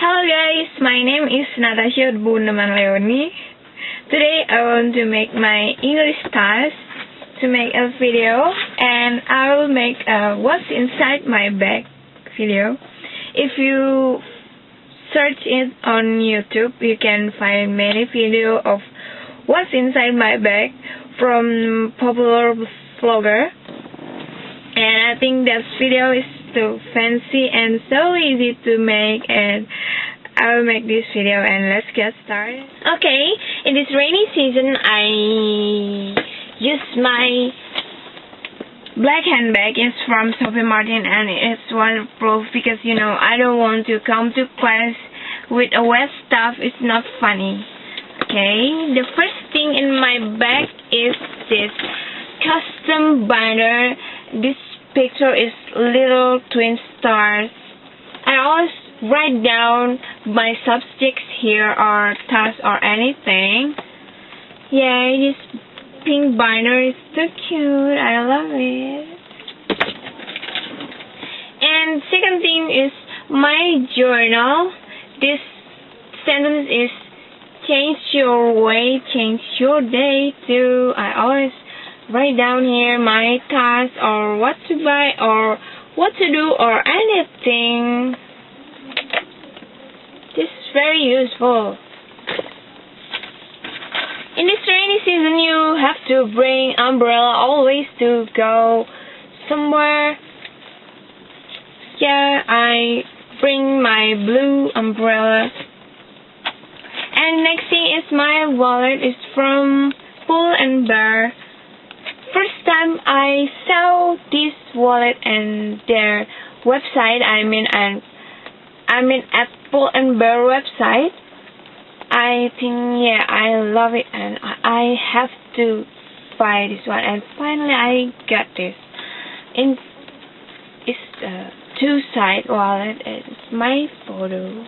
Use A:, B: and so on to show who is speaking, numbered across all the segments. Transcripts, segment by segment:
A: Hello guys, my name is Natasha Leoni. Today I want to make my English task to make a video, and I will make a what's inside my bag video. If you search it on YouTube, you can find many videos of what's inside my bag from popular vlogger, and I think that video is so fancy and so easy to make, and I will make this video, and let's get started. Okay, in this rainy season I use my black handbag. It's from Sophie Martin and it's waterproof because I don't want to come to class with a wet stuff. It's not funny. Okay, the first thing in my bag is this custom binder. This picture is little twin stars. I always write down my subjects here or tasks or anything. Yeah, this pink binder is so cute. I love it. And second thing is my journal. This sentence is change your way, change your day too. I always write down here my tasks or what to buy or what to do or anything. This is very useful. In this rainy season, you have to bring umbrella always to go somewhere. Yeah, I bring my blue umbrella. And next thing is my wallet. It's from Pull and Bear. First time I saw this wallet and their website, I mean at Pull and Bear website, I think I love it and I have to buy this one, and finally I got this. It's a two-side wallet. It's my photo.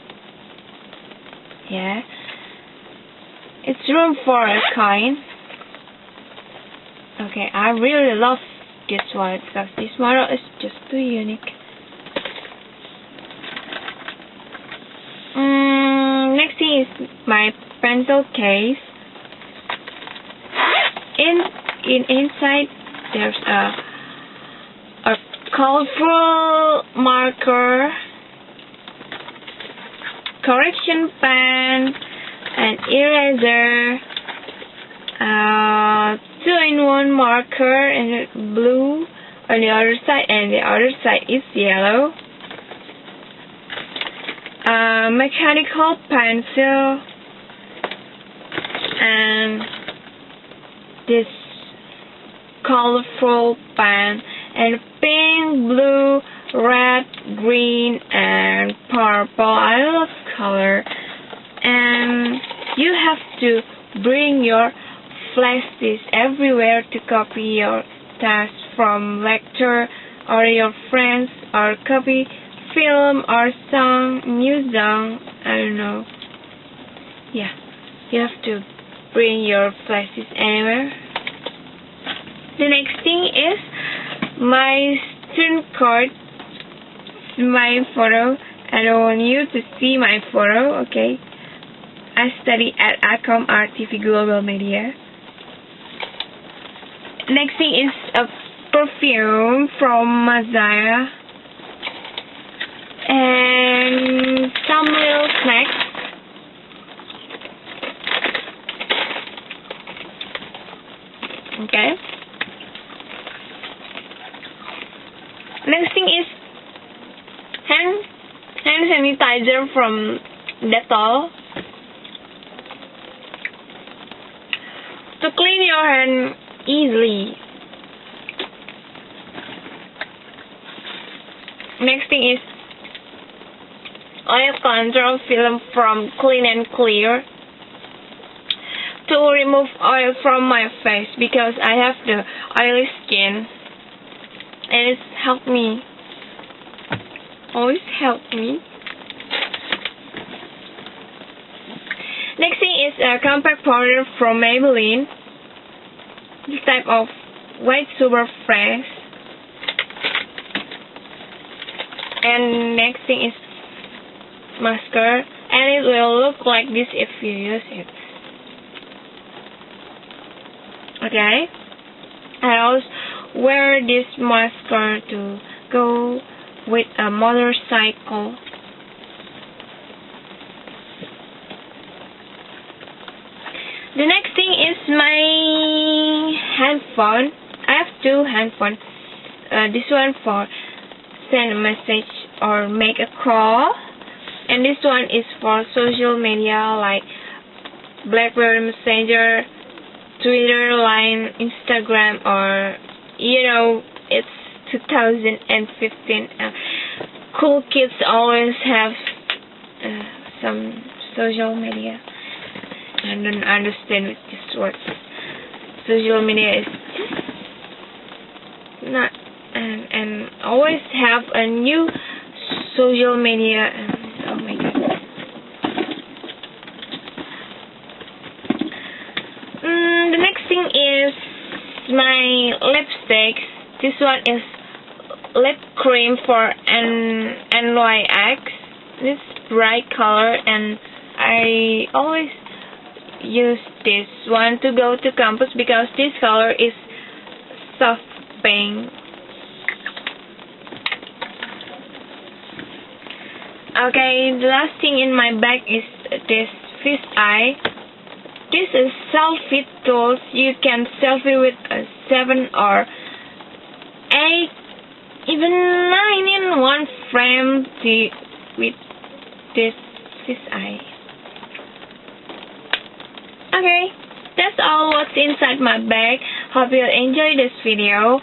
A: Yeah, it's room for a coin. Okay, I really love this one because this model is just too unique. Next thing is my pencil case. Inside there's a colorful marker, correction pen, an eraser, 2-in-1 marker and blue on the other side, and the other side is yellow. Mechanical pencil and this colorful pen, and pink, blue, red, green, and purple. I love color. And you have to bring your flashes everywhere to copy your tasks from lecture or your friends, or copy film or song, new song, I don't know. Yeah, you have to bring your flashes anywhere. The next thing is my student card, my photo. I don't want you to see my photo, okay? I study at ACOM RTV Global Media. Next thing is a perfume from Mazaya and some little snacks. Okay. Next thing is hand sanitizer from Dettol to clean your hand easily. Next thing is oil control film from Clean and Clear to remove oil from my face because I have the oily skin, and it's helped me. Always helped me. Next thing is a compact powder from Maybelline. This type of white super fresh. And next thing is masker, and it will look like this if you use it. Okay, I always wear this masker to go with a motorcycle. The next thing is my handphone. I have two handphones. This one for send a message or make a call, and this one is for social media like BlackBerry Messenger, Twitter, Line, Instagram, or it's 2015. Cool kids always have some social media. I don't understand what this word. Social media is just not, and always have a new social media. And oh my god. The next thing is my lipsticks. This one is lip cream for NYX. This bright color, and I always use this one to go to campus because this color is soft pink. Okay, the last thing in my bag is this fish eye. This is selfie tools. You can selfie with a 7 or 8, even 9 in one frame with this fish eye. Okay, that's all what's inside my bag. Hope you enjoy this video,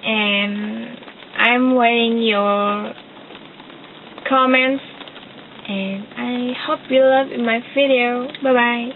A: and I'm waiting your comments, and I hope you love my video. Bye bye.